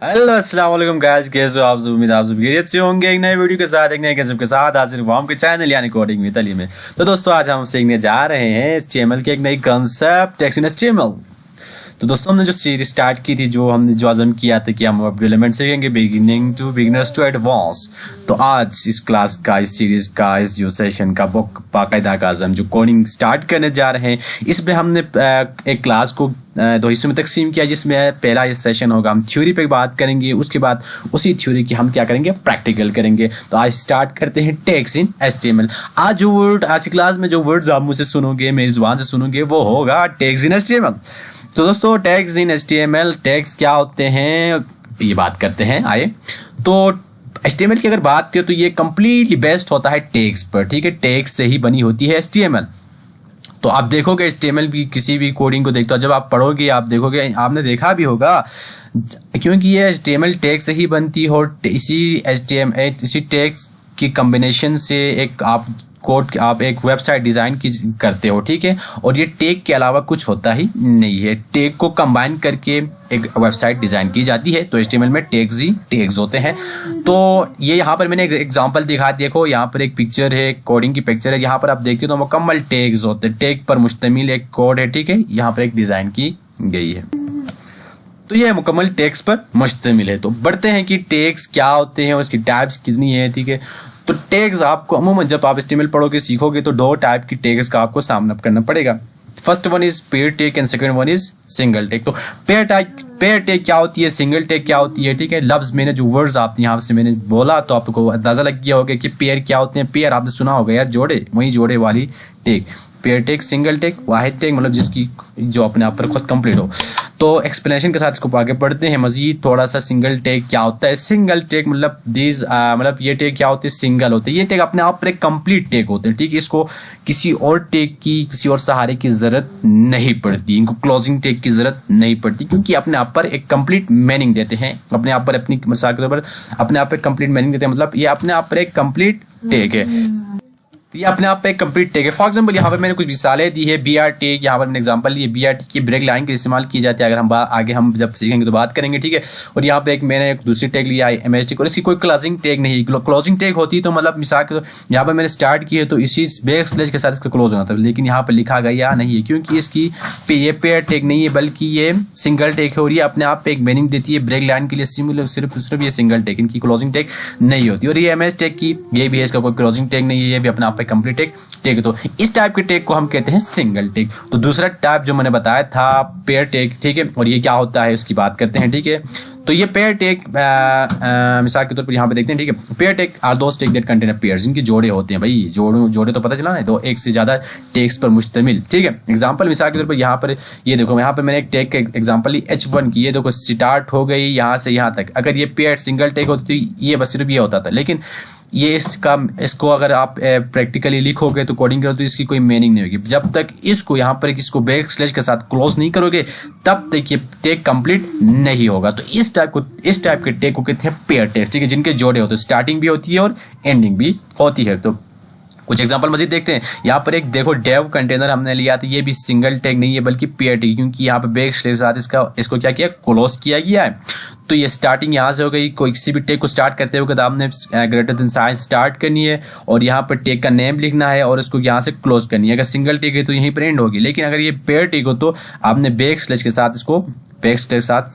Hello अस्सलाम वालेकुम guys, कैसे हो आप सब? उम्मीद आप सब खैरियत से होंगे। एक नए वीडियो के साथ एक नए कंसेप्ट के साथ हाजिर हुआ आपके चैनल यानी कोडिंग विद अली में। तो दोस्तों आज हम सीखने जा रहे हैं HTML के एक नई कंसेप्ट टेक्स्ट इन HTML। तो दोस्तों हमने जो सीरीज स्टार्ट की थी, हमने अज़म किया था कि हम अब एलिमेंट सीखेंगे beginning to beginners to advance. तो आज इस क्लास का, इस सीरीज का, इस जो सेशन का बुक बाकायदा का हम जो कोडिंग स्टार्ट करने जा रहे हैं, इसमें हमने एक क्लास को दो हिस्सों में तकसीम किया, जिसमें पहला ये सेशन होगा हम थ्योरी पे बात करेंगे, उसके बाद उसी थ्योरी की हम क्या करेंगे, प्रैक्टिकल करेंगे। तो आज स्टार्ट करते हैं टेक्स्ट इन HTML। आज की क्लास में जो वर्ड्स आप मुझसे सुनोगे, मेरी जुबान से सुनोगे, वो होगा टेक्स्ट इन HTML। तो दोस्तों टैग्स इन HTML, टैग्स क्या होते हैं ये बात करते हैं। आए तो HTML की अगर बात करें तो ये कंप्लीटली बेस्ड होता है टैग्स पर, ठीक है। टैग्स से ही बनी होती है HTML। तो आप देखोगे HTML की किसी भी कोडिंग को देखते हो, जब आप पढ़ोगे आप देखोगे, आपने देखा भी होगा, क्योंकि ये HTML टैग से ही बनती हो। इसी टैग्स की कम्बिनेशन से एक आप एक वेबसाइट डिज़ाइन करते हो, ठीक है। और ये टैग के अलावा कुछ होता ही नहीं है। टैग को कंबाइन करके एक वेबसाइट डिज़ाइन की जाती है। तो HTML में टैग्स ही टैग्स होते हैं। तो ये यहाँ पर मैंने एक एग्जांपल दिखा, देखो यहाँ पर एक पिक्चर है, कोडिंग की पिक्चर है। यहाँ पर आप देखते हो तो मुकम्मल टैग्स होते हैं, टैग पर मुश्तमिल एक कोड है, ठीक है। यहाँ पर एक डिज़ाइन की गई है, तो ये मुकम्मल टैग्स पर मुश्तमिल है। तो बढ़ते हैं कि टैग्स क्या होते हैं, उसकी टाइप्स कितनी है, ठीक है। तो टैग्स आपको अमूमन जब आप HTML पढ़ोगे, सीखोगे, तो दो टाइप की टैग्स का आपको सामना करना पड़ेगा। First one is pair tag and second one is single tag. तो पेयर टैग क्या होती है, सिंगल टैग क्या होती है, ठीक है। लफ्ज मैंने जो वर्ड्स आप यहाँ से मैंने बोला तो आपको अंदाजा लग गया होगा कि पेयर क्या होते हैं। पेयर आपने सुना होगा यार, जोड़े, वही जोड़े वाली टैग। पेयर टैग, सिंगल टैग, वाहिद टैग, मतलब जिसकी जो अपने आप पर खुद कंप्लीट हो। तो एक्सप्लेनेशन के साथ इसको आगे बढ़ते हैं मजीद थोड़ा सा। सिंगल टैग क्या होता है? सिंगल टैग मतलब ये टैग क्या होते हैं, सिंगल होते हैं। ये टैग अपने आप पर एक कंप्लीट टैग होते हैं, ठीक है। इसको किसी और टैग की, किसी और सहारे की जरूरत नहीं पड़ती, इनको क्लोजिंग टैग की जरूरत नहीं पड़ती, क्योंकि अपने आप पर एक कंप्लीट मीनिंग देते हैं। अपने आप पर, अपनी मिसाल के तौर पर अपने आप पर कंप्लीट मीनिंग देते हैं, मतलब ये अपने आप पर एक कंप्लीट टैग है। ये अपने आप पे एक कंप्लीट टैग है। फॉर एग्जांपल यहाँ पे मैंने कुछ मिसालें दी है। BR टैग, यहाँ पर मैंने एग्जांपल दी है। BR टैग की ब्रेक लाइन के इस्तेमाल की जाती है। अगर हम आगे हम जब सीखेंगे तो बात करेंगे, ठीक है। और यहाँ पे मैंने एक दूसरी टैग लिया है MH टैग, और इसकी कोई क्लोजिंग टैग नहीं। क्लोजिंग टैग होती तो मतलब मिसाल के यहाँ पर मैंने स्टार्ट की है तो इसी बैक स्लैश के साथ इसका क्लोज होना था, लेकिन यहाँ पर लिखा गया नहीं है, क्योंकि इसकी ये पेयर टैग नहीं है, बल्कि ये सिंगल टैग है। और ये अपने आप पे एक मीनिंग देती है ब्रेक लाइन के लिए, सिर्फ ये सिंगल टैग, इनकी क्लोजिंग टैग नहीं होती। और ये MS टैग की, ये भी है, इसका कोई क्लोजिंग टैग नहीं है, ये भी अपने आप पे कंप्लीट टैग। तो इस टाइप के टैग को हम कहते हैं सिंगल टैग। तो दूसरा टाइप जो मैंने बताया था पेयर टैग, ठीक है। और ये क्या होता है उसकी बात करते हैं, ठीक है। तो ये पेयर टैग मिसाल के तौर पर यहाँ पे देखते हैं, ठीक है। Pair tag are those tag that contain pairs, इनके जोड़े होते हैं। भाई जोड़े तो पता चला ना, तो एक से ज्यादा टैग्स पर मुश्तमिल, ठीक है। एग्जांपल मिसाल के तौर पर यहाँ पर ये देखो, यहाँ पर मैंने एक टैग का एग्जांपल ली H1 की। ये देखो स्टार्ट हो गई यहाँ से यहाँ तक। अगर ये पेयर सिंगल टैग होती तो ये बस सिर्फ ये होता था, लेकिन ये इसको अगर आप प्रैक्टिकली लिखोगे तो कोडिंग करो तो इसकी कोई मीनिंग नहीं होगी। जब तक इसको यहाँ पर इसको बैक स्लैश के साथ क्लोज नहीं करोगे, तब तक ये टैग कंप्लीट नहीं होगा। तो इस टाइप के टैग को कहते हैं पेयर टैग, ठीक है, जिनके जोड़े होते हैं, स्टार्टिंग भी होती है और एंडिंग भी होती है। तो कुछ एग्जांपल मजीद देखते हैं। यहाँ पर एक देखो डेव कंटेनर हमने लिया था, ये भी सिंगल टैग नहीं है बल्कि पेयर टैग, क्योंकि यहाँ पे बैक स्लैश के साथ इसको क्या किया, क्लोज किया गया है। तो ये स्टार्टिंग यहाँ से हो गई। कोई किसी भी टैग को स्टार्ट करते हुए तो आपने ग्रेटर देन साइन स्टार्ट करनी है, और यहाँ पर टैग का नेम लिखना है, और इसको यहाँ से क्लोज करनी है। अगर सिंगल टैग है तो यहीं पर एंड होगी, लेकिन अगर ये पेयर टैग हो तो आपने बैक स्लैश के साथ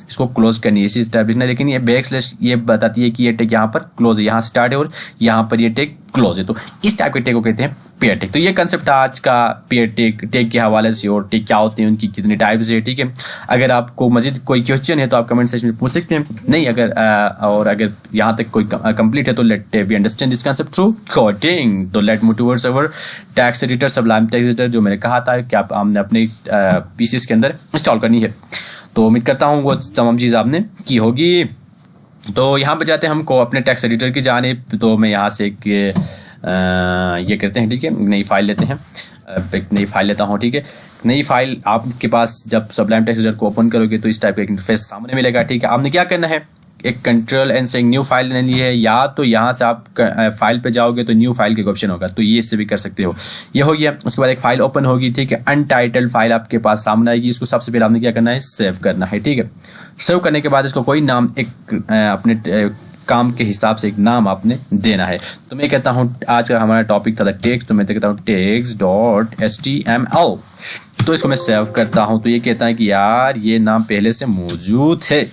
इसको क्लोज करनी है, इसी टाइप लिखना है। लेकिन ये बैक स्लैश ये बताती है कि ये टैग यहाँ पर क्लोज है, यहाँ स्टार्ट है और यहाँ पर ये टैग क्लोज है। तो इस टाइप के टैग को कहते हैं पेयर टैग। तो ये कंसेप्ट आज का पेयर टैग के हवाले से, और टैग क्या होते हैं, उनकी कितनी टाइप्स है, ठीक है। अगर आपको मजीद कोई क्वेश्चन है तो आप कमेंट सेक्शन में पूछ सकते हैं। नहीं अगर यहाँ तक कोई कंप्लीट है तो let we understand this concept through coding. तो let move towards our text editor, Sublime text editor, जो मैंने कहा था कि हमने अपने पीसीस के अंदर इंस्टॉल करनी है। तो उम्मीद करता हूँ वो तमाम चीज़ आपने की होगी। तो यहाँ पे जाते हैं हमको अपने टेक्स्ट एडिटर की जानिब। तो मैं यहाँ से ये करते हैं, ठीक है, नई फाइल लेते हैं। एक नई फाइल लेता हूँ, ठीक है। नई फाइल आपके पास जब सबलाइम टेक्स्ट एडिटर को ओपन करोगे तो इस टाइप का इंटरफेस सामने मिलेगा, ठीक है। आपने क्या करना है, एक कंट्रोल एंड से न्यू फाइल लेनी है, या तो यहाँ से आप फाइल पे जाओगे तो न्यू फाइल का ऑप्शन होगा, तो ये इससे भी कर सकते हो। ये हो गया। उसके बाद एक फाइल ओपन होगी, ठीक है, अनटाइटल्ड फाइल आपके पास सामने आएगी। इसको सबसे पहले आपने क्या करना है, सेव करना है, ठीक है। सेव करने के बाद इसको कोई नाम एक अपने काम के हिसाब से एक नाम आपने देना है। तो मैं कहता हूँ आज का हमारा टॉपिक था टेक्स्ट, तो मैं कहता हूँ text.html। तो इसको मैं सेव करता हूँ, तो ये कहता है कि यार ये नाम पहले से मौजूद है,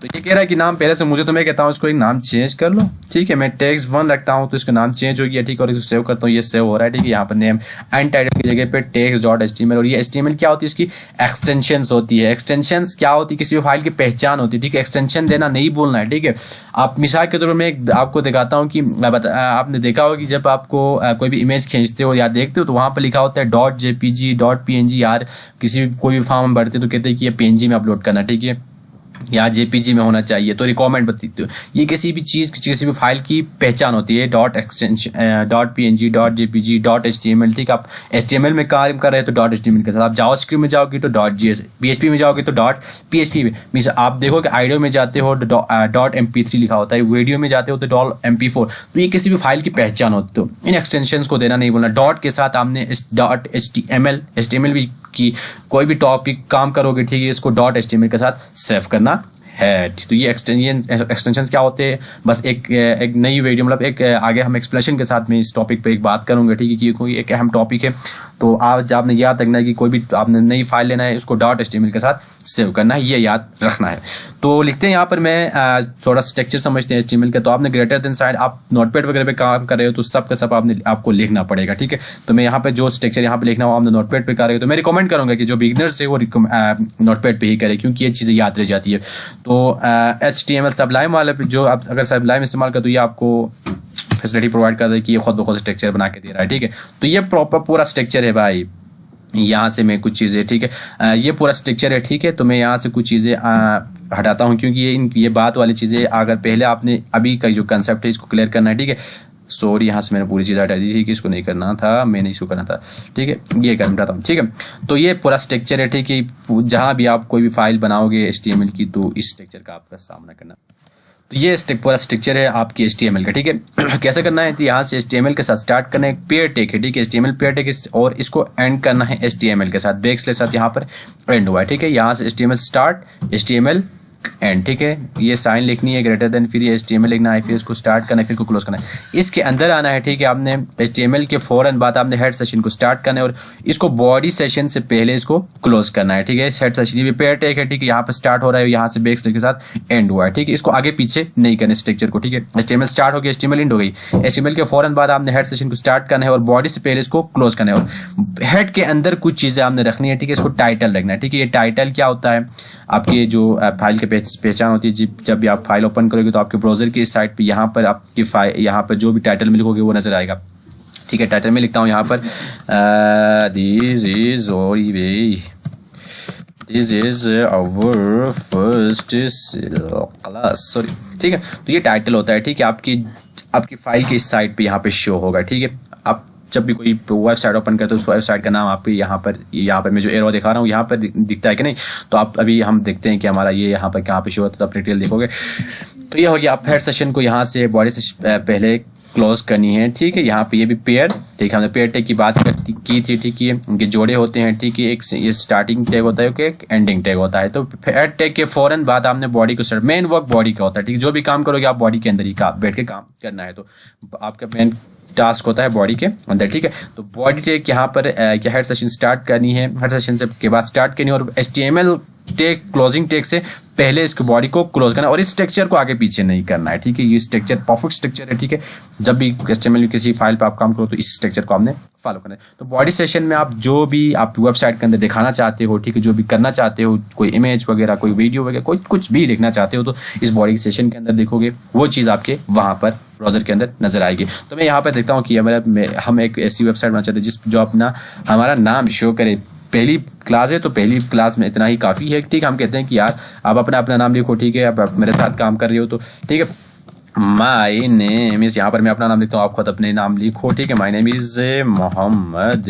तो ये कह रहा है कि नाम पहले से मुझे, तो मैं कहता हूँ इसको एक नाम चेंज कर लो, ठीक है। मैं text1 रखता हूँ तो इसका नाम चेंज हो गया, ठीक है। और इसको सेव करता हूँ, ये सेव हो रहा है, ठीक है। यहाँ पर नेम अनटाइटल्ड की जगह पे text.html। और ये HTML क्या होती है, इसकी एक्सटेंशंस होती है। एक्सटेंशंस क्या होती है, किसी भी फाइल की पहचान होती है, ठीक है। एक्सटेंशन देना नहीं बोलना है, ठीक है। आप मिसाल के तौर पर मैं आपको दिखाता हूँ कि आपने देखा होगा कि जब आपको कोई भी इमेज खींचते हो या देखते हो तो वहाँ पर लिखा होता है .jpg .png। यार किसी कोई भी फॉर्म भरते तो कहते हैं कि ये PNG में अपलोड करना, ठीक है, या JPG में होना चाहिए, तो रिक्वायरमेंट बताती हो। ये किसी भी चीज़, किसी भी फाइल की पहचान होती है, .png .jpg .html, ठीक है। आप HTML में काम कर रहे हो तो .html के साथ, आप जावास्क्रिप्ट में जाओगे तो .js, PHP में जाओगे तो .php में। मीन्स आप देखो कि आइडियो में जाते हो तो .mp3 लिखा होता है, वीडियो में जाते हो तो .mp4। तो ये किसी भी फाइल की पहचान होती, तो इन एक्सटेंशंस को देना नहीं बोलना। डॉट के साथ आपने .html भी की कोई भी टॉपिक काम करोगे, ठीक है, इसको .html के साथ सेव करना है। तो ये एक्सटेंशंस क्या होते हैं, बस एक नई वीडियो, मतलब एक आगे हम एक्सप्लेनेशन के साथ में इस टॉपिक पे एक बात करूंगा, ठीक है, कि कोई एक अहम टॉपिक है। तो आज आपने याद रखना है कि कोई भी आपने नई फाइल लेना है, इसको .html के साथ सेव करना है, ये याद रखना है। तो लिखते हैं यहाँ पर, मैं थोड़ा स्ट्रक्चर समझते हैं HTML का। तो आपने ग्रेटर देन साइन, आप नोटपैड वगैरह पे काम कर रहे हो तो सब का सब आपको लिखना पड़ेगा, ठीक है। तो मैं यहाँ पे जो स्ट्रक्चर यहाँ पे लिखना हो, आपने नोटपैड पे कर रहे हो, तो मैं रिकमेंड करूँगा कि जो बिगिनर्स है वो नोटपैड पे ही करे, क्योंकि ये चीज़ें याद रह जाती है। तो HTML सबलाइम वाले पे जो आप अगर सबलाइम इस्तेमाल कर, तो ये आपको फैसिलिटी प्रोवाइड कर दे कि ये खुद ब खुद स्ट्रक्चर बना के दे रहा है, ठीक है। तो ये प्रॉपर पूरा स्ट्रक्चर है भाई। यहाँ से मैं कुछ चीज़ें, ठीक है, ये पूरा स्ट्रक्चर है, ठीक है। तो मैं यहाँ से कुछ चीज़ें हटाता हूँ, क्योंकि ये बात वाली चीज़ें अगर पहले आपने अभी का जो कंसेप्ट है इसको क्लियर करना है, ठीक है। सॉरी, यहाँ से मैंने पूरी चीज़ हटा दी थी कि इसको नहीं करना था, मैंने इसको करना था, ठीक है। ये कर हटाता हूँ, ठीक है। तो ये पूरा स्ट्रक्चर है, ठीक है। जहाँ भी आप कोई भी फाइल बनाओगे HTML की, तो इस स्ट्रक्चर का आपका सामना करना। तो ये पूरा स्ट्रक्चर है आपकी HTML का, ठीक है। कैसे करना है, तो यहाँ से HTML के साथ स्टार्ट करना है, एक पेयर टेक है, ठीक है, HTML पेयर टेक, और इसको एंड करना है HTML के साथ, बैक स्लैश साथ यहाँ पर एंड हुआ है, ठीक है। यहाँ से HTML स्टार्ट, HTML एंड, ठीक है। ये साइन लिखनी है ग्रेटर देन, फिर ये HTML लिखना है, फिर इसको स्टार्ट करना है, फिर इसको क्लोज करना है। इसके अंदर आना है, ठीक है। आपने HTML के फौरन बाद आपने हेड सेशन को स्टार्ट करना है, और इसको बॉडी सेशन से पहले इसको क्लोज करना है, ठीक है। हेड सेशन ये पेयर टेक है, ठीक है, यहाँ पर स्टार्ट हो रहा है, यहाँ से बैक स्लैश के साथ एंड हुआ है, ठीक है। इसको आगे पीछे नहीं करना स्ट्रक्चर को, ठीक है। HTML स्टार्ट हो गया, HTML एंड हो गई। HTML के फौरन बाद आपने हेड सेशन को स्टार्ट करना है और बॉडी से पहले इसको क्लोज करना है, और हेड के अंदर कुछ चीज़ें आपने रखनी है, ठीक है। इसको टाइटल रखना है, ठीक है। ये टाइटल क्या होता है, आपकी जो फाइल की पहचान होती है। जब भी आप फाइल ओपन करोगे तो आपके ब्राउजर की इस साइड पे यहाँ पर आपकी फाइल, यहाँ पर जो भी टाइटल में लिखोगे वो नजर आएगा, ठीक है। टाइटल में लिखता हूँ यहाँ पर this is our first class, sorry, ठीक है। तो ये टाइटल होता है, ठीक है। आपकी फाइल के इस साइड पे यहाँ पे शो होगा, ठीक है। आप जब भी कोई वेबसाइट ओपन करते हो उस वेबसाइट का नाम आपको यहाँ पर मैं जो एरो दिखा रहा हूँ यहाँ पर दिखता है कि नहीं। तो आप अभी हम देखते हैं कि हमारा ये यहाँ पर कहाँ पे शो होता है, तो आप डिटेल देखोगे। तो ये हो गया, आप हेड सेशन को यहाँ से बॉडी से पहले क्लोज करनी है, ठीक है। यहाँ पे ये भी पेयर, ठीक है, हमने पेयर टैग की बात की थी, ठीक है। उनके जोड़े होते हैं, ठीक है। एक ये स्टार्टिंग टैग होता है, एक एंडिंग टैग होता है। तो हेड टैग के फौरन बाद आपने बॉडी को स्टार्ट, मेन वर्क बॉडी का होता है, ठीक है। जो भी काम करोगे आप बॉडी के अंदर ही बैठ के काम करना है, तो आपका मेन टास्क होता है बॉडी के अंदर, ठीक है। तो बॉडी टैग यहाँ पर क्या हेड सेशन स्टार्ट करनी है, हेड सेशन से के बाद स्टार्ट करनी है, और HTML टैग क्लोजिंग टैग से पहले इसको बॉडी को क्लोज करना है, और इस स्ट्रक्चर को आगे पीछे नहीं करना है, ठीक है। ये स्ट्रक्चर परफेक्ट स्ट्रक्चर है, ठीक है। जब भी HTML किसी फाइल पे आप काम करो तो इस स्ट्रक्चर को आपने फॉलो करना है। तो बॉडी सेशन में आप जो भी आप वेबसाइट के अंदर दिखाना चाहते हो, ठीक है, जो भी करना चाहते हो, कोई इमेज वगैरह, कोई वीडियो वगैरह, कोई कुछ भी लिखना चाहते हो, तो इस बॉडी सेशन के अंदर देखोगे वो चीज़ आपके वहाँ पर ब्राउजर के अंदर नजर आएगी। तो मैं यहाँ पर देखता हूँ कि हम एक ऐसी वेबसाइट बनाना चाहते हैं जो हमारा नाम शो करे। पहली क्लास है तो पहली क्लास में इतना ही काफ़ी है, ठीक है। हम कहते हैं कि यार आप अपना नाम लिखो, ठीक है। आप मेरे साथ काम कर रही हो तो ठीक है, माई नेम इज़, यहाँ पर मैं अपना नाम लिखता हूँ, आप खुद अपने नाम लिखो, ठीक है। माई नेम इज़ मोहम्मद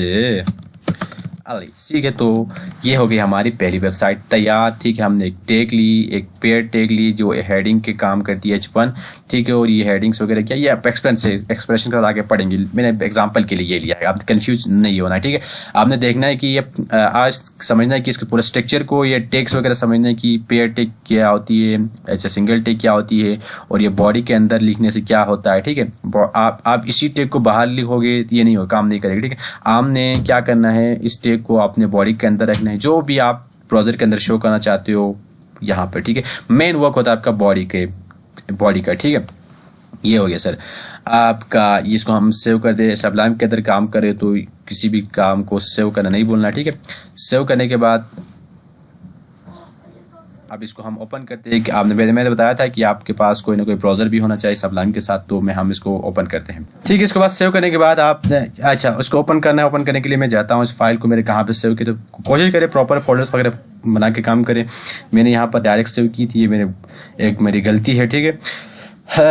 ठीक है। तो ये हो गई हमारी पहली वेबसाइट तैयार। ठीक है, हमने एक टैग ली, एक पेयर टैग ली जो हेडिंग के काम करती है H1। ठीक है, और ये हेडिंग्स वगैरह क्या, ये आप एक्सप्रेशन का आगे पढ़ेंगे, मैंने एग्जांपल के लिए ये लिया है, आप कंफ्यूज नहीं होना। ठीक है, आपने देखना है कि ये आज समझना है कि इसके पूरे स्ट्रक्चर को, ये टैग्स वगैरह समझना है कि पेयर टैग क्या होती है, अच्छा सिंगल टैग क्या होती है, और ये बॉडी के अंदर लिखने से क्या होता है। ठीक है, आप इसी टैग को बाहर लिखोगे ये नहीं हो, काम नहीं करेगा। ठीक है, आपने क्या करना है, इस टैग को आपने बॉडी के अंदर रखना है, जो भी आप ब्राउजर के अंदर शो करना चाहते हो यहाँ पर। ठीक है, मेन वर्क होता है आपका बॉडी का। ठीक है, ये हो गया सर आपका। इसको हम सेव कर दे, सबलाइम के अंदर काम करे तो किसी भी काम को सेव करना नहीं भूलना। ठीक है, सेव करने के बाद अब इसको हम ओपन करते हैं कि मैंने बताया था कि आपके पास कोई ना कोई ब्राउजर भी होना चाहिए सबलाइम के साथ, तो हम इसको ओपन करते हैं। ठीक है, इसके बाद सेव करने के बाद आप अच्छा उसको ओपन करना है। ओपन करने के लिए मैं जाता हूँ इस फाइल को मेरे कहाँ पे सेव की, तो कोशिश करें प्रॉपर फोल्डर्स वगैरह बना के काम करें। मैंने यहाँ पर डायरेक्ट सेव की थी, ये मेरी गलती है। ठीक है,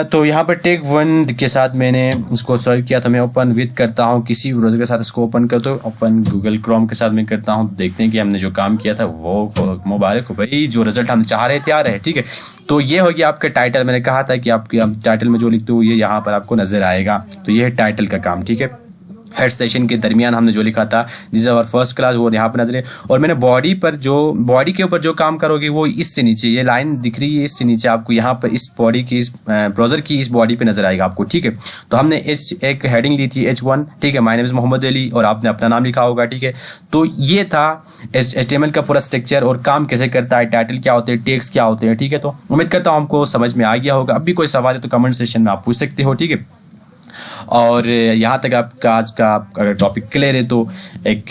तो यहाँ पर टैग 1 के साथ मैंने उसको सर्व किया था। मैं ओपन विद करता हूँ, किसी ब्राउज़र के साथ इसको ओपन करता हूँ, ओपन गूगल क्रोम के साथ मैं करता हूँ। देखते हैं कि हमने जो काम किया था वो मुबारक हो भाई, जो रिजल्ट हम चाह रहे थे आ रहे हैं। ठीक है, तो ये हो गया आपका टाइटल। मैंने कहा था कि आपके टाइटल में जो लिखते हो ये यहाँ पर आपको नजर आएगा, तो ये है टाइटल का काम। ठीक है, हेड सेशन के दरमियान हमने जो लिखा था this is our first class, वो यहाँ पर नजर है। और मैंने बॉडी के ऊपर जो काम करोगे वो इससे नीचे, ये लाइन दिख रही है इससे नीचे आपको यहाँ पर इस बॉडी की, इस ब्राउजर की इस बॉडी पे नजर आएगा आपको। ठीक है, तो हमने एक हेडिंग ली थी H1। ठीक है, my name is Mohammad Ali, और आपने अपना नाम लिखा होगा। ठीक है, तो ये था HTML का पूरा स्ट्रक्चर और काम कैसे करता है, टाइटल क्या होते हैं, टैग्स क्या होते हैं। ठीक है, तो उम्मीद करता हूँ आपको समझ में आ गया होगा। अब भी कोई सवाल है तो कमेंट सेक्शन में आप पूछ सकते हो। ठीक है, और यहाँ तक आपका आज का अगर टॉपिक क्लियर है तो एक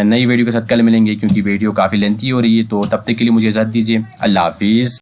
नई वीडियो के साथ कल मिलेंगे, क्योंकि वीडियो काफ़ी लेंथी हो रही है। तो तब तक के लिए मुझे इजाज़त दीजिए, अल्लाह हाफिज़।